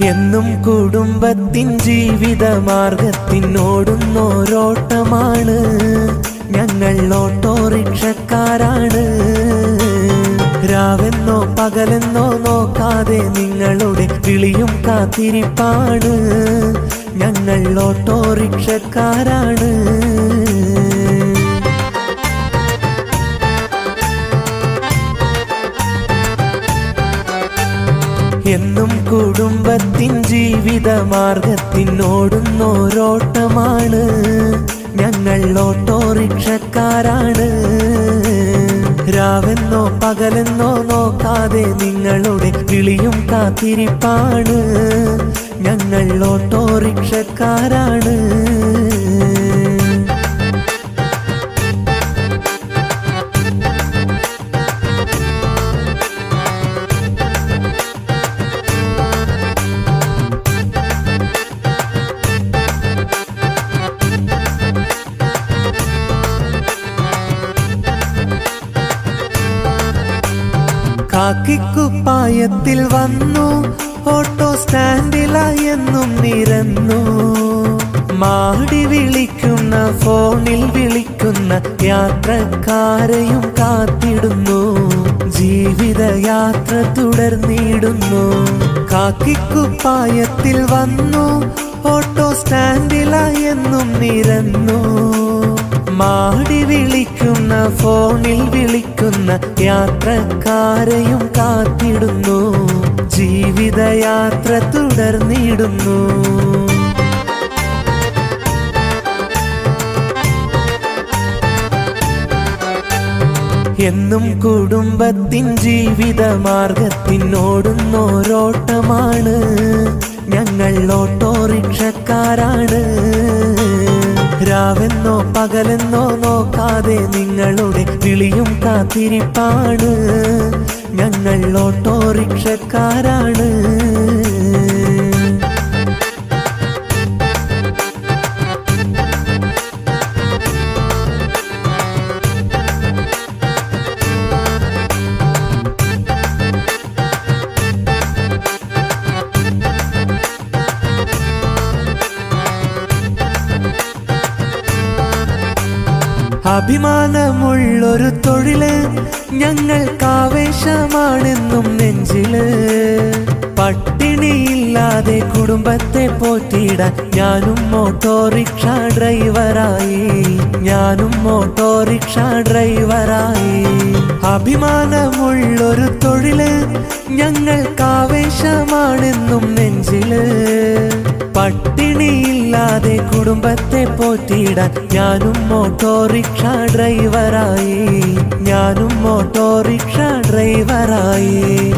എന്നും കുടുംബത്തിൻ ജീവിത മാർഗത്തിനോടുന്നോരോട്ടമാണ്. ഞങ്ങൾ ഓട്ടോറിക്ഷക്കാരാണ്. രാവെന്നോ പകലെന്നോ നോക്കാതെ നിങ്ങളുടെ വിളിയും കാത്തിരിപ്പാണ്. ഞങ്ങൾ ഓട്ടോറിക്ഷക്കാരാണ്. എന്നും കുടുംബത്തിൻ ജീവിത മാർഗത്തിനോടുന്നോരോട്ടമാണ്. ഞങ്ങൾ ഓട്ടോറിക്ഷക്കാരാണ്. രാവെന്നോ പകലെന്നോ നോക്കാതെ നിങ്ങളുടെ വിളിയും കാത്തിരിപ്പാണ്. ഞങ്ങൾ ഓട്ടോറിക്ഷക്കാരാണ്. കാക്കിക്കുപ്പായത്തിൽ വന്നു, ഓട്ടോ സ്റ്റാൻഡിലായെന്നും നിരന്നു. മാടി വിളിക്കുന്ന ഫോണിൽ വിളിക്കുന്ന യാത്രക്കാരെയും കാത്തിടുന്നു. ജീവിതയാത്ര തുടർന്നിടുന്നു. കാക്കിക്കുപ്പായത്തിൽ വന്നു, ഓട്ടോ സ്റ്റാൻഡിലായെന്നും നിരന്നു. മാടി വിളിക്കുന്ന ഫോണിൽ വിളിക്കുന്ന യാത്രക്കാരെയും കാത്തിടുന്നു. ജീവിതയാത്ര തുടർന്നിടുന്നു. എന്നും കുടുംബത്തിൻ ജീവിത മാർഗത്തിനോടുന്നോരോട്ടമാണ്. ഞങ്ങൾ ഓട്ടോറിക്ഷക്കാരാണ്. രാവെന്നോ പകലെന്നോ നോക്കാതെ നിങ്ങളുടെ വിളിയും കാത്തിരിപ്പാണ്. ഞങ്ങൾ ഓട്ടോറിക്ഷക്കാരാണ്. അഭിമാനമുള്ളൊരു തൊഴില് ഞങ്ങൾക്കാവേശമാണെന്നും നെഞ്ചില്. പട്ടിണിയില്ലാതെ കുടുംബത്തെ പോറ്റിയിടാൻ ഞാനും ഓട്ടോറിക്ഷ ഡ്രൈവറായി. ഞാനും ഓട്ടോറിക്ഷ ഡ്രൈവറായി. അഭിമാനമുള്ളൊരു തൊഴില് ഞങ്ങൾക്കാവേശമാണെന്നും നെഞ്ചില്. പട്ടിണിയില്ലാതെ കുടുംബത്തെ പോറ്റിയിടാൻ ഞാനും ഓട്ടോറിക്ഷ ഡ്രൈവറായി. ഞാനും ഓട്ടോറിക്ഷ ഡ്രൈവറായി.